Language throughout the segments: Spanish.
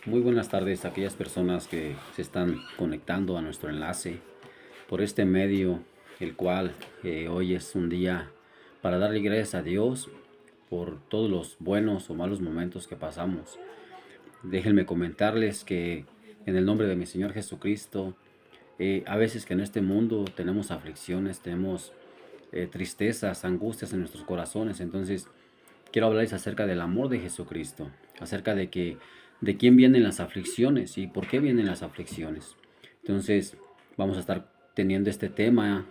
Muy buenas tardes a aquellas personas que se están conectando a nuestro enlace por este medio, el cual hoy es un día para darle gracias a Dios por todos los buenos o malos momentos que pasamos. Déjenme comentarles que en el nombre de mi Señor Jesucristo, a veces que en este mundo tenemos aflicciones, tenemos tristezas, angustias en nuestros corazones. Entonces quiero hablarles acerca del amor de Jesucristo, acerca de quién vienen las aflicciones y por qué vienen las aflicciones. Entonces vamos a estar teniendo este tema,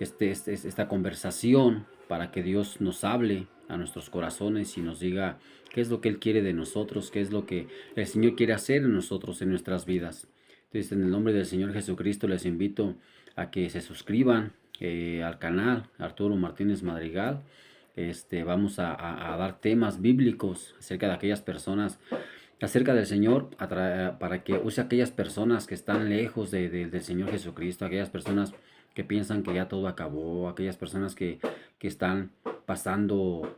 esta conversación para que Dios nos hable a nuestros corazones y nos diga qué es lo que Él quiere de nosotros, qué es lo que el Señor quiere hacer en nosotros, en nuestras vidas. Entonces, en el nombre del Señor Jesucristo les invito a que se suscriban al canal Arturo Martínez Madrigal. Vamos a dar temas bíblicos acerca de aquellas personas, acerca del Señor, para que use a aquellas personas que están lejos del Señor Jesucristo, aquellas personas que piensan que ya todo acabó, aquellas personas que están pasando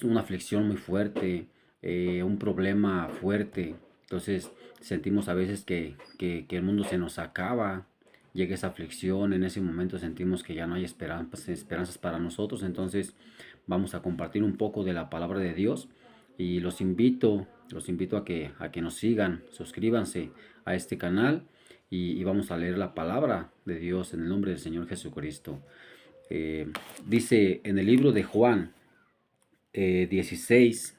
una aflicción muy fuerte, un problema fuerte. Entonces sentimos a veces que el mundo se nos acaba, llega esa aflicción, en ese momento sentimos que ya no hay esperanzas para nosotros. Entonces vamos a compartir un poco de la palabra de Dios y los invito a que nos sigan, suscríbanse a este canal y vamos a leer la palabra de Dios en el nombre del Señor Jesucristo. Dice en el libro de Juan 16,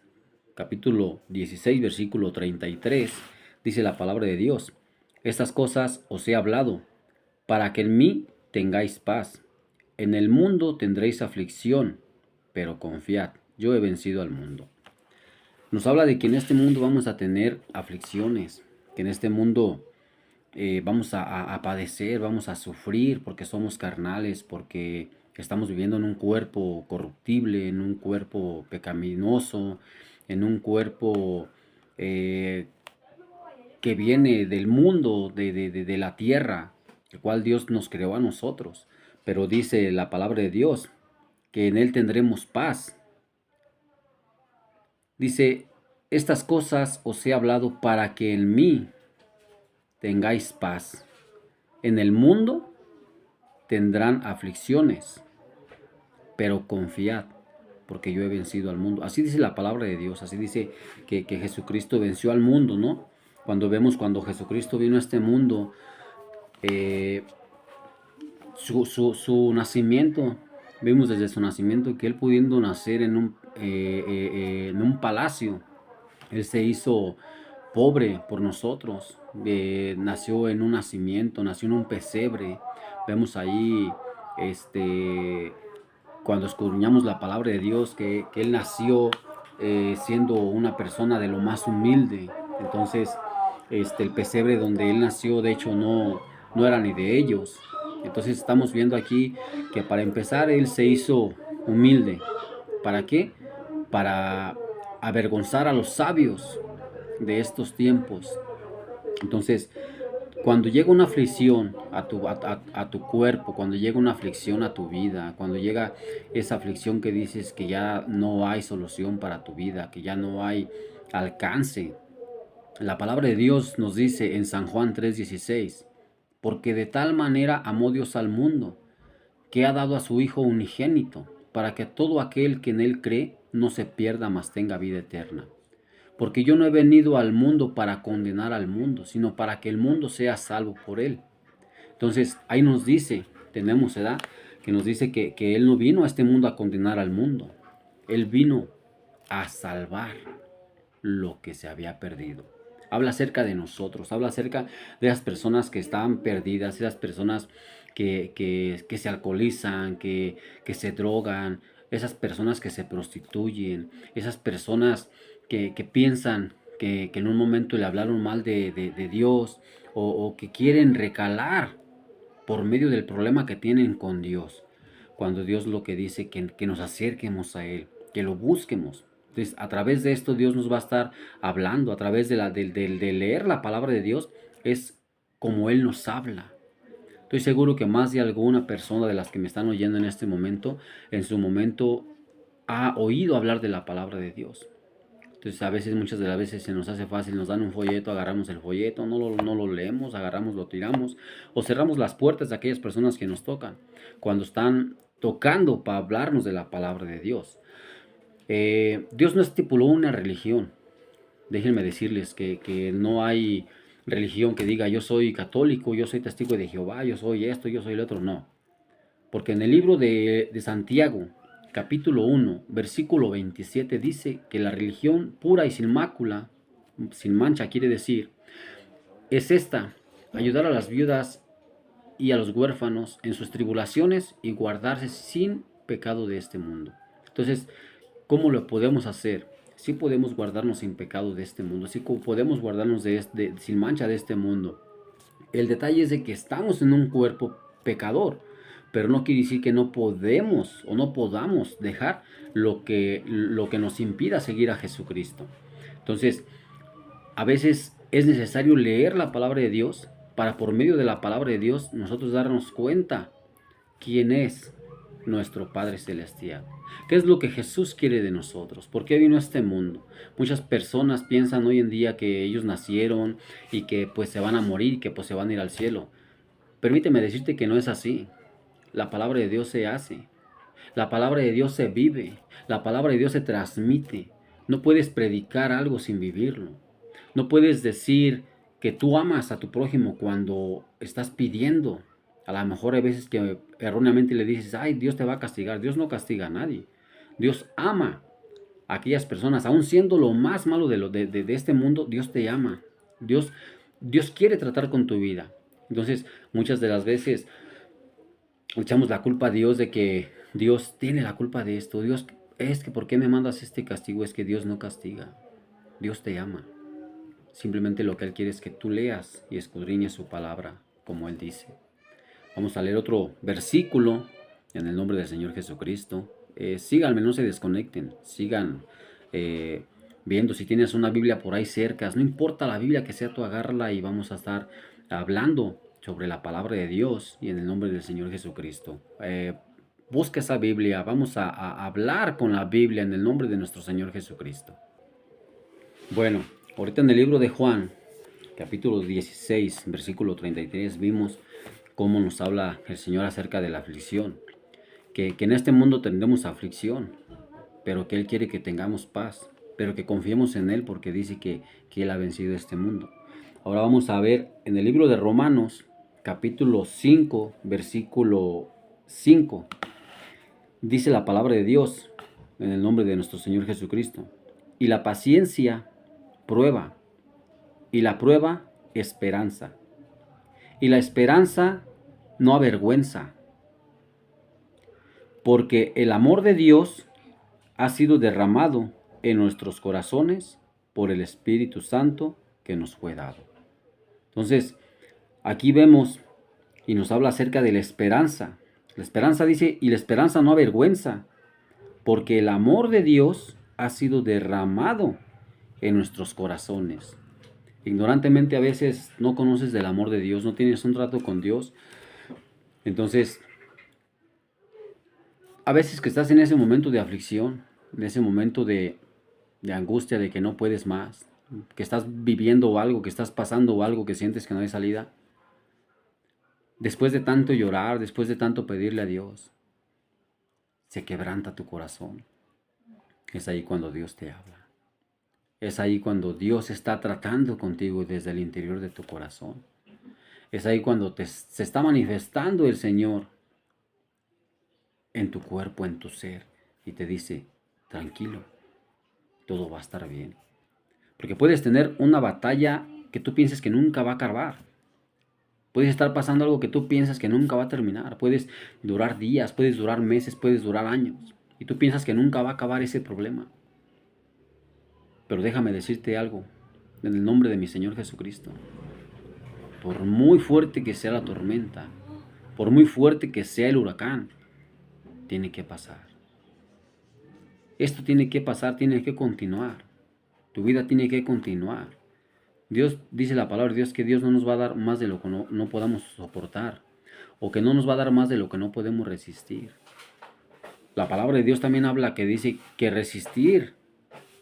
capítulo 16, versículo 33, dice la palabra de Dios: estas cosas os he hablado, para que en mí tengáis paz. En el mundo tendréis aflicción, pero confiad, yo he vencido al mundo. Nos habla de que en este mundo vamos a tener aflicciones, que en este mundo vamos a padecer, vamos a sufrir porque somos carnales, porque estamos viviendo en un cuerpo corruptible, en un cuerpo pecaminoso, en un cuerpo eh, que viene del mundo, de la tierra, el cual Dios nos creó a nosotros. Pero dice la palabra de Dios que en Él tendremos paz. Dice, estas cosas os he hablado para que en mí tengáis paz. En el mundo tendrán aflicciones, pero confiad, porque yo he vencido al mundo. Así dice la palabra de Dios, así dice que Jesucristo venció al mundo, ¿no? Cuando Jesucristo vino a este mundo, eh, su nacimiento, vimos desde su nacimiento que Él pudiendo nacer en un palacio, Él se hizo pobre por nosotros, nació en un nacimiento, nació en un pesebre. Vemos ahí, cuando escudriñamos la palabra de Dios, que Él nació siendo una persona de lo más humilde. Entonces, el pesebre donde Él nació, de hecho, no era ni de ellos. Entonces estamos viendo aquí que para empezar Él se hizo humilde. ¿Para qué? Para avergonzar a los sabios de estos tiempos. Entonces, cuando llega una aflicción a tu cuerpo, cuando llega una aflicción a tu vida, cuando llega esa aflicción que dices que ya no hay solución para tu vida, que ya no hay alcance, la palabra de Dios nos dice en San Juan 3:16, porque de tal manera amó Dios al mundo, que ha dado a su Hijo unigénito, para que todo aquel que en Él cree no se pierda, mas tenga vida eterna. Porque yo no he venido al mundo para condenar al mundo, sino para que el mundo sea salvo por Él. Entonces, ahí nos dice, tenemos edad, que nos dice que Él no vino a este mundo a condenar al mundo. Él vino a salvar lo que se había perdido. Habla acerca de nosotros, habla acerca de las personas que estaban perdidas, esas personas que se alcoholizan, que se drogan, esas personas que se prostituyen, esas personas que piensan que en un momento le hablaron mal de Dios o que quieren recalar por medio del problema que tienen con Dios. Cuando Dios lo que dice que nos acerquemos a Él, que lo busquemos. Entonces, a través de esto Dios nos va a estar hablando, a través de leer la palabra de Dios, es como Él nos habla. Estoy seguro que más de alguna persona de las que me están oyendo en este momento, en su momento, ha oído hablar de la palabra de Dios. Entonces a veces, muchas de las veces se nos hace fácil, nos dan un folleto, agarramos el folleto, no lo leemos, agarramos, lo tiramos o cerramos las puertas de aquellas personas que nos tocan cuando están tocando para hablarnos de la palabra de Dios. Dios no estipuló una religión. Déjenme decirles que no hay religión que diga yo soy católico, yo soy testigo de Jehová, yo soy esto, yo soy el otro. No. Porque en el libro de Santiago, capítulo 1, versículo 27, dice que la religión pura y sin mácula, sin mancha quiere decir, es esta: ayudar a las viudas y a los huérfanos en sus tribulaciones y guardarse sin pecado de este mundo. Entonces, ¿cómo lo podemos hacer? Sí podemos guardarnos sin pecado de este mundo, sí podemos guardarnos sin mancha de este mundo. El detalle es de que estamos en un cuerpo pecador, pero no quiere decir que no podemos o no podamos dejar lo que nos impida seguir a Jesucristo. Entonces, a veces es necesario leer la palabra de Dios para, por medio de la palabra de Dios, nosotros darnos cuenta quién es nuestro Padre Celestial. ¿Qué es lo que Jesús quiere de nosotros? ¿Por qué vino a este mundo? Muchas personas piensan hoy en día que ellos nacieron y que pues se van a morir y que pues se van a ir al cielo. Permíteme decirte que no es así. La palabra de Dios se hace. La palabra de Dios se vive. La palabra de Dios se transmite. No puedes predicar algo sin vivirlo. No puedes decir que tú amas a tu prójimo cuando estás pidiendo. A lo mejor hay veces que erróneamente le dices, ay, Dios te va a castigar. Dios no castiga a nadie. Dios ama a aquellas personas. Aún siendo lo más malo de este mundo, Dios te ama. Dios quiere tratar con tu vida. Entonces, muchas de las veces echamos la culpa a Dios de que Dios tiene la culpa de esto. Dios, es que ¿por qué me mandas este castigo? Es que Dios no castiga. Dios te ama. Simplemente lo que Él quiere es que tú leas y escudriñes su palabra, como Él dice. Vamos a leer otro versículo en el nombre del Señor Jesucristo. Síganme, no se desconecten. Sigan viendo. Si tienes una Biblia por ahí cerca, no importa la Biblia que sea, tú agárrala y vamos a estar hablando sobre la palabra de Dios y en el nombre del Señor Jesucristo. Busca esa Biblia. Vamos a hablar con la Biblia en el nombre de nuestro Señor Jesucristo. Bueno, ahorita en el libro de Juan, capítulo 16, versículo 33, vimos cómo nos habla el Señor acerca de la aflicción. Que en este mundo tendremos aflicción, pero que Él quiere que tengamos paz, pero que confiemos en Él porque dice que Él ha vencido este mundo. Ahora vamos a ver en el libro de Romanos, capítulo 5, versículo 5. Dice la palabra de Dios en el nombre de nuestro Señor Jesucristo. Y la paciencia prueba, y la prueba esperanza, y la esperanza no avergüenza, porque el amor de Dios ha sido derramado en nuestros corazones por el Espíritu Santo que nos fue dado. Entonces, aquí vemos y nos habla acerca de la esperanza. La esperanza dice, y la esperanza no avergüenza, porque el amor de Dios ha sido derramado en nuestros corazones. Ignorantemente a veces no conoces del amor de Dios, no tienes un trato con Dios. Entonces, a veces que estás en ese momento de aflicción, en ese momento de angustia, de que no puedes más, que estás viviendo algo, que estás pasando algo, que sientes que no hay salida, después de tanto llorar, después de tanto pedirle a Dios, se quebranta tu corazón. Es ahí cuando Dios te habla. Es ahí cuando Dios está tratando contigo desde el interior de tu corazón. Es ahí cuando se está manifestando el Señor en tu cuerpo, en tu ser, y te dice, tranquilo, todo va a estar bien. Porque puedes tener una batalla que tú pienses que nunca va a acabar. Puedes estar pasando algo que tú piensas que nunca va a terminar. Puedes durar días, puedes durar meses, puedes durar años. Y tú piensas que nunca va a acabar ese problema. Pero déjame decirte algo, en el nombre de mi Señor Jesucristo. Por muy fuerte que sea la tormenta, por muy fuerte que sea el huracán, tiene que pasar. Esto tiene que pasar, tiene que continuar. Tu vida tiene que continuar. Dios, dice la palabra de Dios, que Dios no nos va a dar más de lo que no podamos soportar, o que no nos va a dar más de lo que no podemos resistir. La palabra de Dios también habla que dice que resistir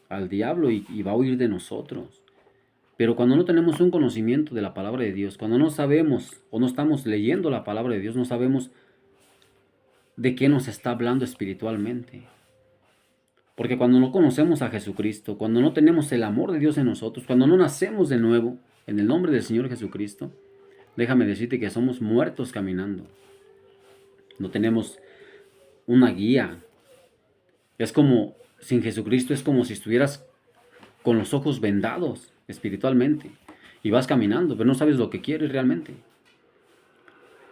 al diablo y va a huir de nosotros. Pero cuando no tenemos un conocimiento de la palabra de Dios, cuando no sabemos o no estamos leyendo la palabra de Dios, no sabemos de qué nos está hablando espiritualmente. Porque cuando no conocemos a Jesucristo, cuando no tenemos el amor de Dios en nosotros, cuando no nacemos de nuevo en el nombre del Señor Jesucristo, déjame decirte que somos muertos caminando. No tenemos una guía. Es como, sin Jesucristo es como si estuvieras con los ojos vendados espiritualmente y vas caminando, pero no sabes lo que quieres realmente.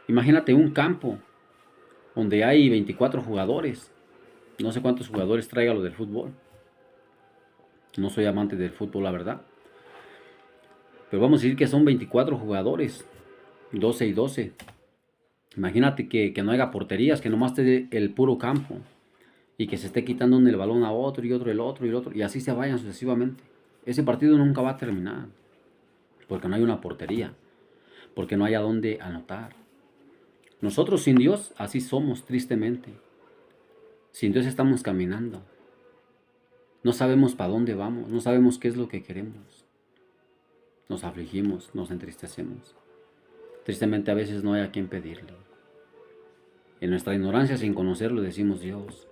Imagínate un campo donde hay 24 jugadores. No sé cuántos jugadores traiga lo del fútbol. No soy amante del fútbol, la verdad. Pero vamos a decir que son 24 jugadores, 12 y 12. Imagínate que no haya porterías, que nomás esté el puro campo y que se esté quitando el balón a otro y otro, el otro y el otro, y así se vayan sucesivamente. Ese partido nunca va a terminar, porque no hay una portería, porque no hay a dónde anotar. Nosotros sin Dios así somos, tristemente. Sin Dios estamos caminando. No sabemos para dónde vamos, no sabemos qué es lo que queremos. Nos afligimos, nos entristecemos. Tristemente a veces no hay a quien pedirle. En nuestra ignorancia, sin conocerlo, decimos: Dios,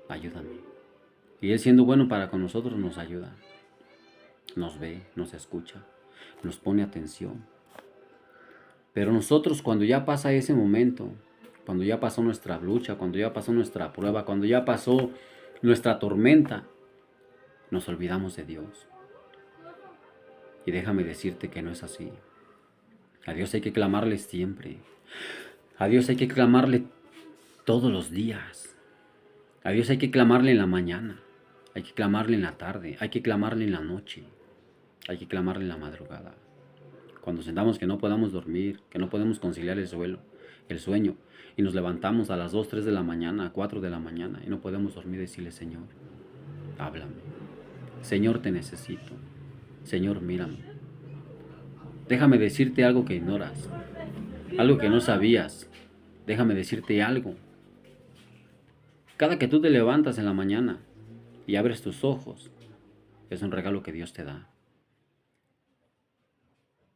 ayúdame. Y Él, siendo bueno para con nosotros, nos ayuda. Nos ve, nos escucha, nos pone atención. Pero nosotros, cuando ya pasa ese momento, cuando ya pasó nuestra lucha, cuando ya pasó nuestra prueba, cuando ya pasó nuestra tormenta, nos olvidamos de Dios. Y déjame decirte que no es así. A Dios hay que clamarle siempre. A Dios hay que clamarle todos los días. A Dios hay que clamarle en la mañana. Hay que clamarle en la tarde. Hay que clamarle en la noche. Hay que clamarle en la madrugada. Cuando sentamos que no podamos dormir, que no podemos conciliar el sueño, y nos levantamos a las 2, 3 de la mañana, 4 de la mañana, y no podemos dormir, decirle: Señor, háblame. Señor, te necesito. Señor, mírame. Déjame decirte algo que ignoras, algo que no sabías. Déjame decirte algo. Cada que tú te levantas en la mañana y abres tus ojos, es un regalo que Dios te da.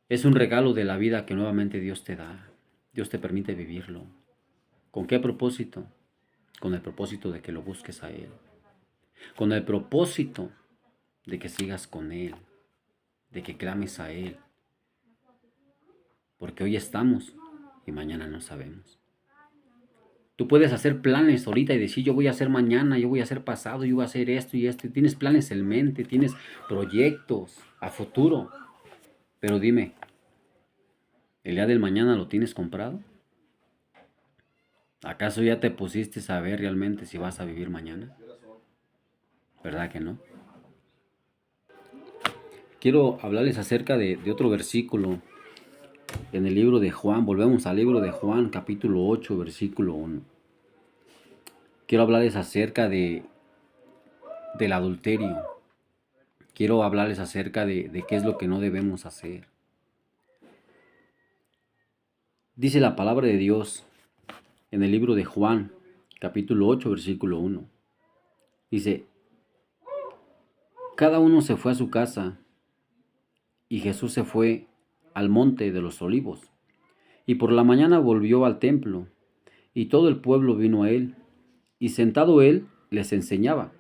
Es un regalo de la vida que nuevamente Dios te da. Dios te permite vivirlo. ¿Con qué propósito? Con el propósito de que lo busques a Él. Con el propósito de que sigas con Él. De que clames a Él. Porque hoy estamos y mañana no sabemos. Tú puedes hacer planes ahorita y decir: yo voy a hacer mañana, yo voy a hacer pasado, yo voy a hacer esto y esto. Tienes planes en mente, tienes proyectos a futuro. Pero dime, ¿el día del mañana lo tienes comprado? ¿Acaso ya te pusiste a saber realmente si vas a vivir mañana? ¿Verdad que no? Quiero hablarles acerca de otro versículo en el libro de Juan. Volvemos al libro de Juan, capítulo 8, versículo 1. Quiero hablarles acerca del adulterio. Quiero hablarles acerca de qué es lo que no debemos hacer. Dice la palabra de Dios en el libro de Juan, capítulo 8, versículo 1. Dice: cada uno se fue a su casa, y Jesús se fue al monte de los olivos. Y por la mañana volvió al templo, y todo el pueblo vino a él, y sentado él les enseñaba.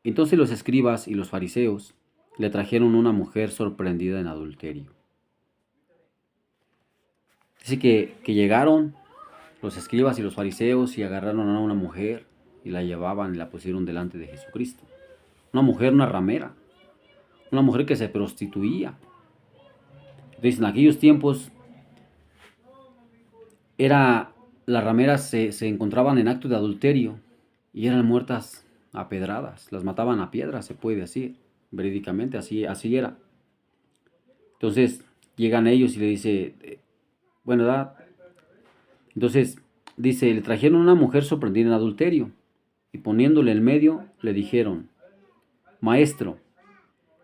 Entonces los escribas y los fariseos le trajeron una mujer sorprendida en adulterio. Dice que llegaron los escribas y los fariseos y agarraron a una mujer y la llevaban y la pusieron delante de Jesucristo. Una mujer, una ramera, una mujer que se prostituía. Entonces, en aquellos tiempos, las rameras se encontraban en acto de adulterio y eran muertas a pedradas. Las mataban a piedras, se puede decir, verídicamente, así era. Entonces, llegan ellos y le dice, bueno, ¿verdad? Entonces, dice, le trajeron una mujer sorprendida en adulterio y poniéndole en medio, le dijeron: Maestro,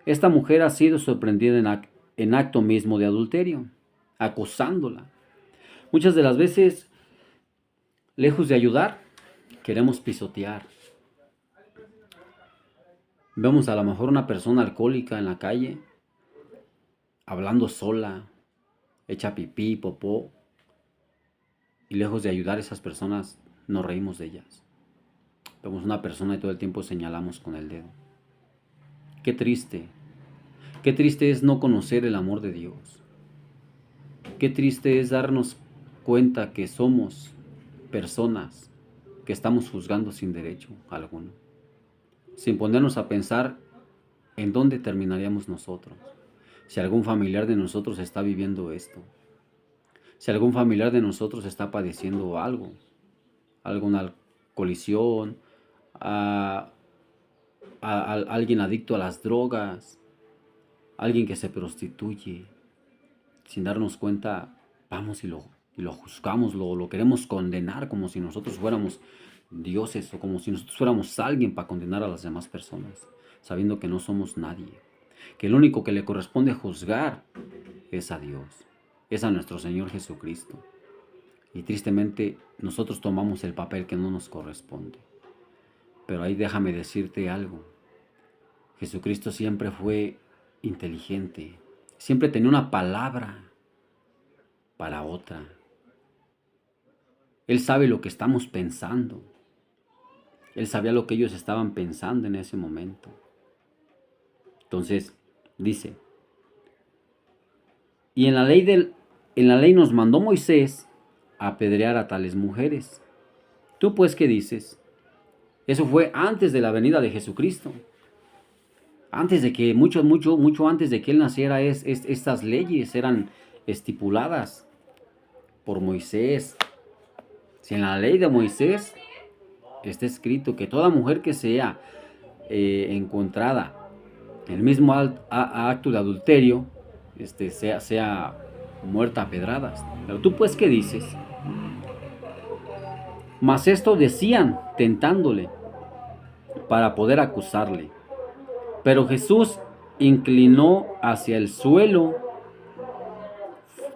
esta mujer ha sido sorprendida en acto mismo de adulterio, acosándola. Muchas de las veces, lejos de ayudar, queremos pisotear. Vemos a lo mejor una persona alcohólica en la calle, hablando sola, hecha pipí, popó, y lejos de ayudar a esas personas, nos reímos de ellas. Vemos una persona y todo el tiempo señalamos con el dedo. Qué triste. Qué triste es no conocer el amor de Dios. Qué triste es darnos cuenta que somos personas que estamos juzgando sin derecho alguno, sin ponernos a pensar en dónde terminaríamos nosotros, si algún familiar de nosotros está viviendo esto, si algún familiar de nosotros está padeciendo algo, alguna colisión, a alguien adicto a las drogas, alguien que se prostituye, sin darnos cuenta, vamos y lo juzgamos, lo queremos condenar como si nosotros fuéramos dioses o como si nosotros fuéramos alguien para condenar a las demás personas, sabiendo que no somos nadie, que el único que le corresponde juzgar es a Dios, es a nuestro Señor Jesucristo. Y tristemente nosotros tomamos el papel que no nos corresponde. Pero ahí déjame decirte algo. Jesucristo siempre fue inteligente, siempre tenía una palabra para otra. Él sabe lo que estamos pensando. Él sabía lo que ellos estaban pensando en ese momento. Entonces, dice, y en la ley nos mandó Moisés a apedrear a tales mujeres. ¿Tú pues qué dices? Eso fue antes de la venida de Jesucristo. Antes de que, mucho antes de que Él naciera, estas leyes eran estipuladas por Moisés. Si en la ley de Moisés está escrito que toda mujer que sea encontrada en el mismo acto de adulterio, sea muerta a pedradas. Pero tú pues, ¿qué dices? Mas esto decían, tentándole, para poder acusarle. Pero Jesús inclinó hacia el suelo,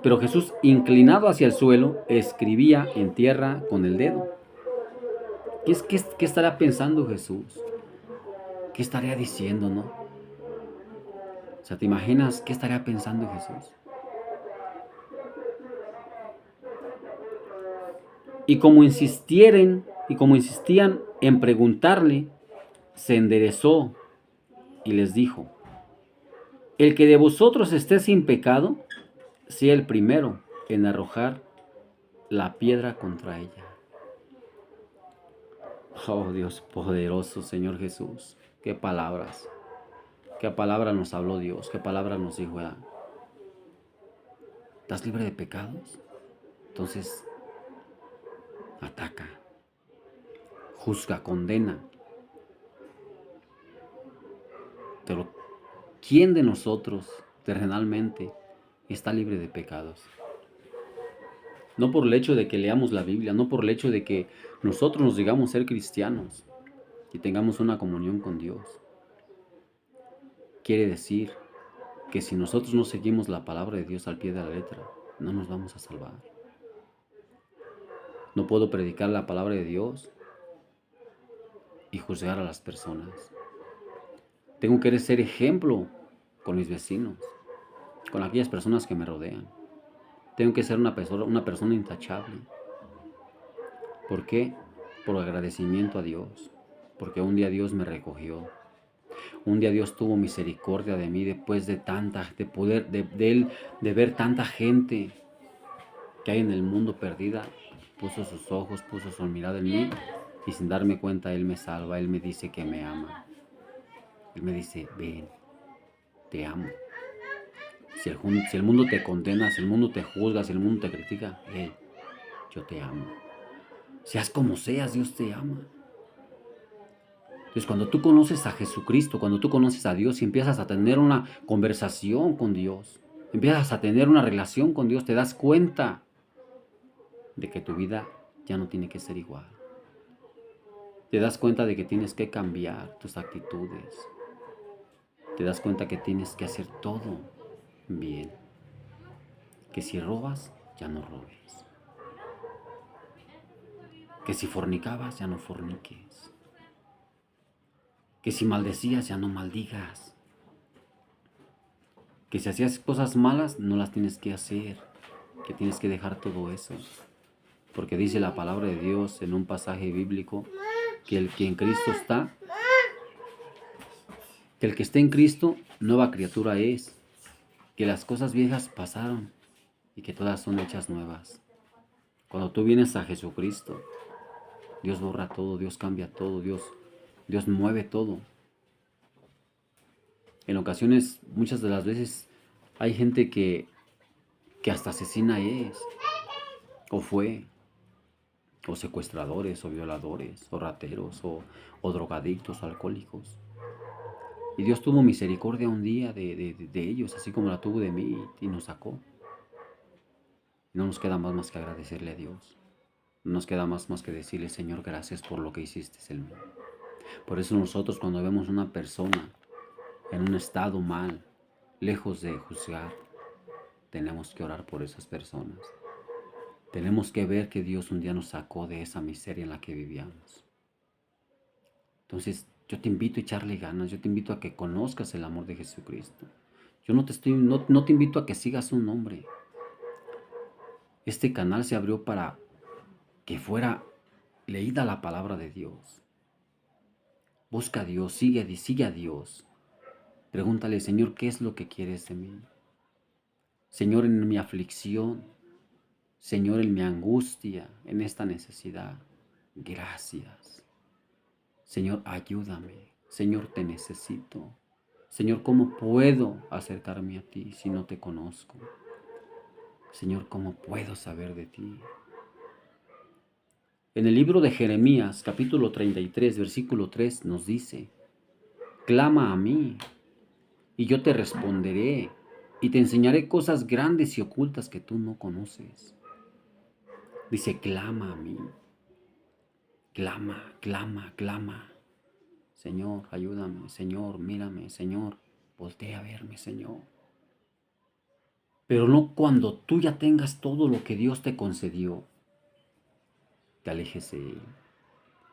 pero Jesús, inclinado hacia el suelo, escribía en tierra con el dedo. ¿Qué estará pensando Jesús? ¿Qué estaría diciendo, no? O sea, ¿te imaginas qué estaría pensando Jesús? Y como insistían en preguntarle, se enderezó y les dijo: el que de vosotros esté sin pecado, sea el primero en arrojar la piedra contra ella. Oh Dios poderoso, Señor Jesús, qué palabras, qué palabra nos habló Dios, qué palabra nos dijo. ¿Estás libre de pecados? Entonces, ataca, juzga, condena. Pero ¿quién de nosotros terrenalmente está libre de pecados? No por el hecho de que leamos la Biblia, no por el hecho de que nosotros nos digamos ser cristianos y tengamos una comunión con Dios. Quiere decir que si nosotros no seguimos la palabra de Dios al pie de la letra, no nos vamos a salvar. No puedo predicar la palabra de Dios y juzgar a las personas. Tengo que ser ejemplo con mis vecinos, con aquellas personas que me rodean. Tengo que ser una persona intachable. ¿Por qué? Por agradecimiento a Dios. Porque un día Dios me recogió. Un día Dios tuvo misericordia de mí después de ver tanta gente que hay en el mundo perdida. Puso sus ojos, puso su mirada en mí y sin darme cuenta Él me salva. Él me dice que me ama. Él me dice: ven, te amo. Si el mundo te condena, si el mundo te juzga, si el mundo te critica, hey, yo te amo. Seas como seas, Dios te ama. Entonces, cuando tú conoces a Jesucristo, cuando tú conoces a Dios y empiezas a tener una conversación con Dios, empiezas a tener una relación con Dios, te das cuenta de que tu vida ya no tiene que ser igual. Te das cuenta de que tienes que cambiar tus actitudes. Te das cuenta que tienes que hacer todo bien. Que si robas, ya no robes. Que si fornicabas, ya no forniques. Que si maldecías, ya no maldigas. Que si hacías cosas malas, no las tienes que hacer. Que tienes que dejar todo eso. Porque dice la palabra de Dios en un pasaje bíblico que el que en Cristo está, que el que esté en Cristo, nueva criatura es. Que las cosas viejas pasaron y que todas son hechas nuevas. Cuando tú vienes a Jesucristo, Dios borra todo, Dios cambia todo, Dios mueve todo. En ocasiones, muchas de las veces, hay gente que hasta asesina es, o fue, o secuestradores, o violadores, o rateros, o drogadictos, o alcohólicos. Y Dios tuvo misericordia un día de ellos, así como la tuvo de mí, y nos sacó. Y no nos queda más que agradecerle a Dios. No nos queda más que decirle, Señor, gracias por lo que hiciste en mí. Por eso nosotros cuando vemos una persona en un estado mal, lejos de juzgar, tenemos que orar por esas personas. Tenemos que ver que Dios un día nos sacó de esa miseria en la que vivíamos. Entonces, yo te invito a echarle ganas, yo te invito a que conozcas el amor de Jesucristo. Yo no te invito a que sigas un hombre. Este canal se abrió para que fuera leída la palabra de Dios. Busca a Dios, sigue a Dios. Pregúntale, Señor, ¿qué es lo que quieres de mí? Señor, en mi aflicción, Señor, en mi angustia, en esta necesidad, gracias. Señor, ayúdame. Señor, te necesito. Señor, ¿cómo puedo acercarme a ti si no te conozco? Señor, ¿cómo puedo saber de ti? En el libro de Jeremías, capítulo 33, versículo 3, nos dice, clama a mí, y yo te responderé, y te enseñaré cosas grandes y ocultas que tú no conoces. Dice, clama a mí. Clama, clama, clama. Señor, ayúdame. Señor, mírame. Señor, voltea a verme, Señor. Pero no cuando tú ya tengas todo lo que Dios te concedió, te alejes de Él.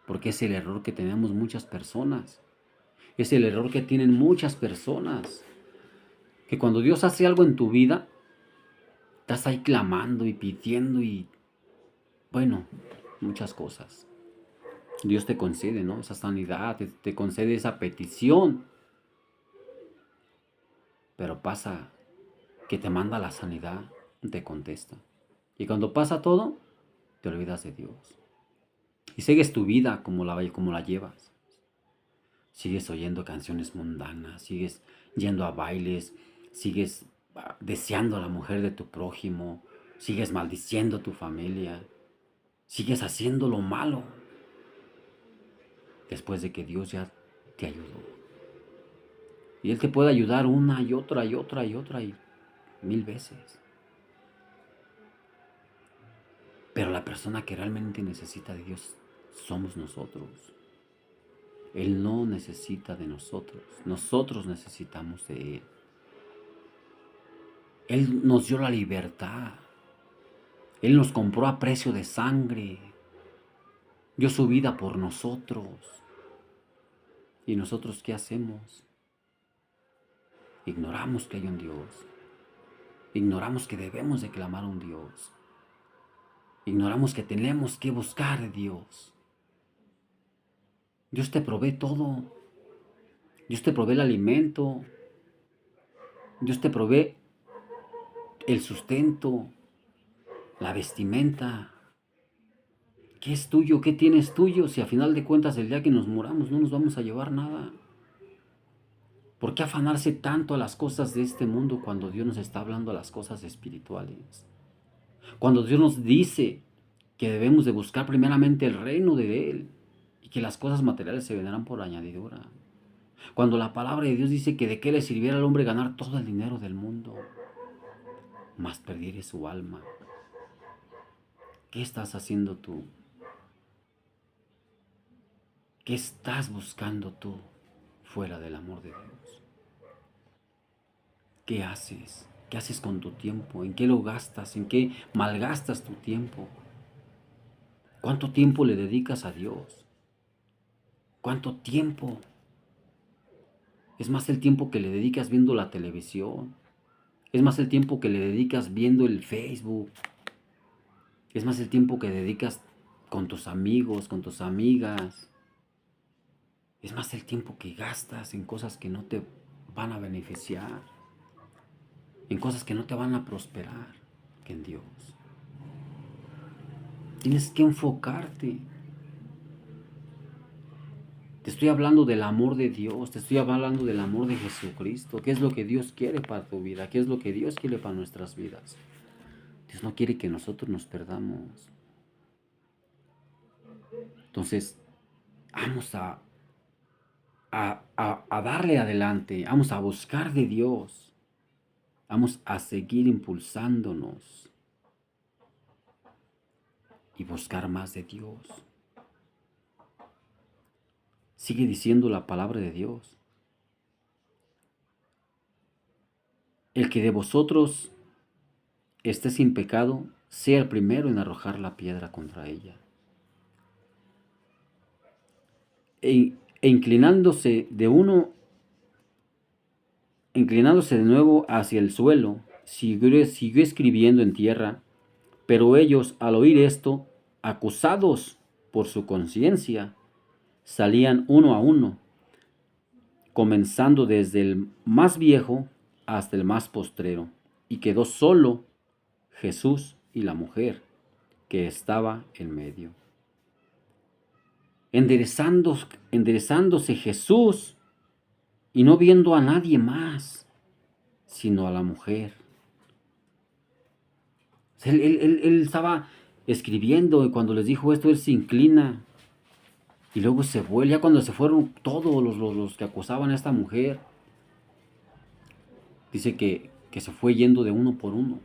Porque es el error que tenemos muchas personas. Es el error que tienen muchas personas. Que cuando Dios hace algo en tu vida, estás ahí clamando y pidiendo y, bueno, muchas cosas. Dios te concede, ¿no? Esa sanidad, te concede esa petición. Pero pasa que te manda la sanidad, te contesta. Y cuando pasa todo, te olvidas de Dios. Y sigues tu vida como la llevas. Sigues oyendo canciones mundanas, sigues yendo a bailes, sigues deseando a la mujer de tu prójimo, sigues maldiciendo a tu familia, sigues haciendo lo malo. Después de que Dios ya te ayudó. Y Él te puede ayudar una y otra y otra y otra y 1000 veces. Pero la persona que realmente necesita de Dios somos nosotros. Él no necesita de nosotros. Nosotros necesitamos de Él. Él nos dio la libertad. Él nos compró a precio de sangre. Dio su vida por nosotros. ¿Y nosotros qué hacemos? Ignoramos que hay un Dios. Ignoramos que debemos de clamar a un Dios. Ignoramos que tenemos que buscar a Dios. Dios te provee todo. Dios te provee el alimento. Dios te provee el sustento, la vestimenta. ¿Qué es tuyo? ¿Qué tienes tuyo? Si a final de cuentas el día que nos muramos no nos vamos a llevar nada. ¿Por qué afanarse tanto a las cosas de este mundo cuando Dios nos está hablando a las cosas espirituales? Cuando Dios nos dice que debemos de buscar primeramente el reino de Él y que las cosas materiales se vendrán por añadidura. Cuando la palabra de Dios dice que de qué le sirviera al hombre ganar todo el dinero del mundo, mas perdiere su alma. ¿Qué estás haciendo tú? ¿Qué estás buscando tú fuera del amor de Dios? ¿Qué haces? ¿Qué haces con tu tiempo? ¿En qué lo gastas? ¿En qué malgastas tu tiempo? ¿Cuánto tiempo le dedicas a Dios? ¿Cuánto tiempo Es más el tiempo que le dedicas viendo la televisión. Es más el tiempo que le dedicas viendo el Facebook. Es más el tiempo que dedicas con tus amigos, con tus amigas. Es más el tiempo que gastas en cosas que no te van a beneficiar. En cosas que no te van a prosperar que en Dios. Tienes que enfocarte. Te estoy hablando del amor de Dios, te estoy hablando del amor de Jesucristo. ¿Qué es lo que Dios quiere para tu vida? ¿Qué es lo que Dios quiere para nuestras vidas? Dios no quiere que nosotros nos perdamos. Entonces, vamos a darle adelante, vamos a buscar de Dios, vamos a seguir impulsándonos y buscar más de Dios. Sigue diciendo la palabra de Dios. El que de vosotros esté sin pecado, sea el primero en arrojar la piedra contra ella. E inclinándose de nuevo hacia el suelo, siguió escribiendo en tierra, pero ellos, al oír esto, acusados por su conciencia, salían uno a uno, comenzando desde el más viejo hasta el más postrero, y quedó solo Jesús y la mujer que estaba en medio. Enderezándose Jesús y no viendo a nadie más, sino a la mujer. Él estaba escribiendo y cuando les dijo esto, él se inclina y luego se vuelve. Ya cuando se fueron todos los que acusaban a esta mujer, dice que se fue yendo de uno por uno,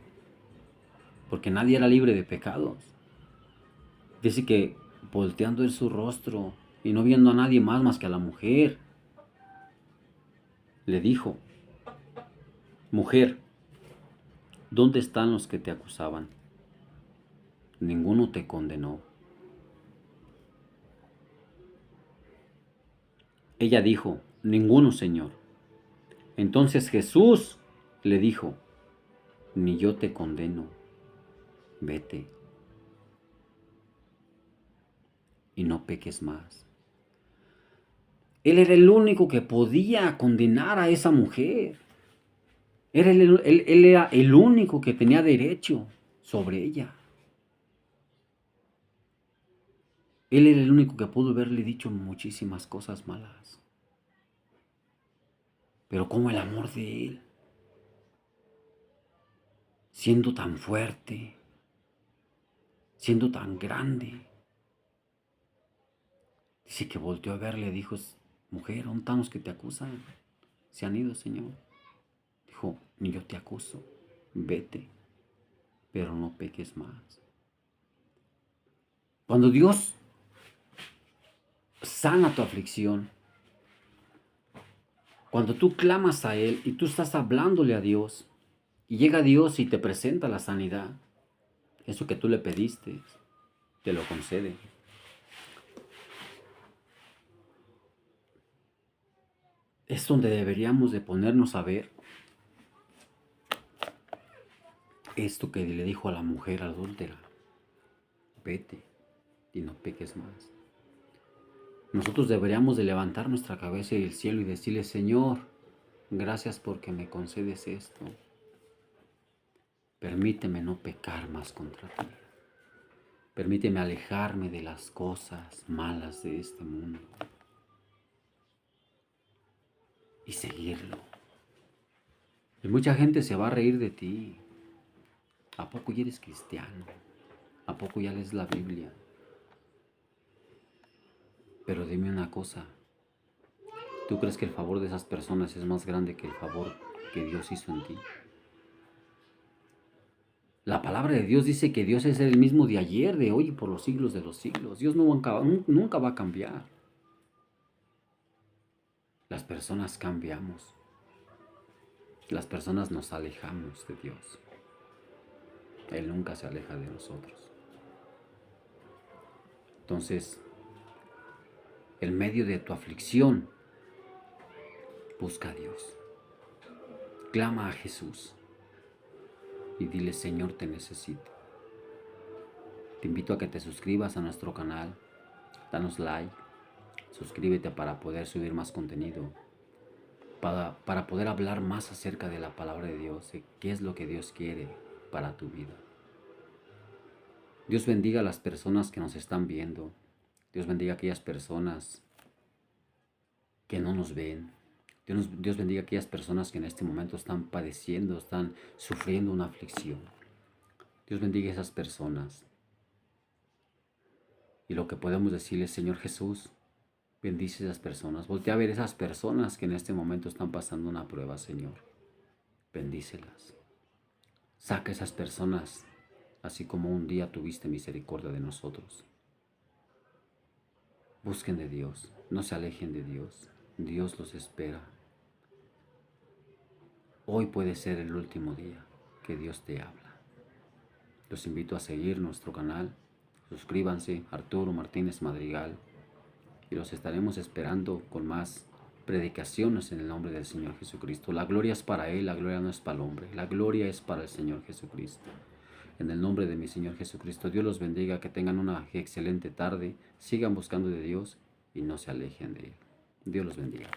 porque nadie era libre de pecados. Dice que volteando él su rostro y no viendo a nadie más que a la mujer, le dijo: mujer, ¿dónde están los que te acusaban? Ninguno te condenó. Ella dijo: ninguno, Señor. Entonces Jesús le dijo: ni yo te condeno, vete y no peques más. Él era el único que podía condenar a esa mujer. Él era el único que tenía derecho sobre ella. Él era el único que pudo haberle dicho muchísimas cosas malas. Pero como el amor de él, siendo tan fuerte, siendo tan grande, dice que volteó a verle y dijo: mujer, ¿dónde están los que te acusan? Se han ido, Señor. Dijo: ni yo te acuso, vete, pero no peques más. Cuando Dios sana tu aflicción, cuando tú clamas a Él y tú estás hablándole a Dios, y llega Dios y te presenta la sanidad, eso que tú le pediste, te lo concede. Es donde deberíamos de ponernos a ver esto que le dijo a la mujer adúltera: vete y no peques más. Nosotros deberíamos de levantar nuestra cabeza y el cielo y decirle: Señor, gracias porque me concedes esto. Permíteme no pecar más contra ti. Permíteme alejarme de las cosas malas de este mundo y seguirlo. Y mucha gente se va a reír de ti. ¿A poco ya eres cristiano? ¿A poco ya lees la Biblia? Pero dime una cosa, ¿tú crees que el favor de esas personas es más grande que el favor que Dios hizo en ti? La palabra de Dios dice que Dios es el mismo de ayer, de hoy y por los siglos de los siglos. Dios nunca va a cambiar. Las personas cambiamos. Las personas nos alejamos de Dios. Él nunca se aleja de nosotros. Entonces, en medio de tu aflicción, Busca a Dios. Clama a Jesús y dile: Señor, te necesito. Te invito a que te suscribas a nuestro canal, danos like, suscríbete para poder subir más contenido, para poder hablar más acerca de la palabra de Dios, de qué es lo que Dios quiere para tu vida. Dios bendiga a las personas que nos están viendo. Dios bendiga a aquellas personas que no nos ven. Dios bendiga a aquellas personas que en este momento están padeciendo, están sufriendo una aflicción. Dios bendiga a esas personas. Y lo que podemos decirle: Señor Jesús, bendice a esas personas. Voltea a ver esas personas que en este momento están pasando una prueba, Señor. Bendícelas. Saca a esas personas, así como un día tuviste misericordia de nosotros. Busquen de Dios, no se alejen de Dios. Dios los espera. Hoy puede ser el último día que Dios te habla. Los invito a seguir nuestro canal. Suscríbanse, Arturo Martínez Madrigal, y los estaremos esperando con más predicaciones en el nombre del Señor Jesucristo. La gloria es para Él, la gloria no es para el hombre, la gloria es para el Señor Jesucristo. En el nombre de mi Señor Jesucristo, Dios los bendiga, que tengan una excelente tarde, sigan buscando de Dios y no se alejen de Él. Dios los bendiga.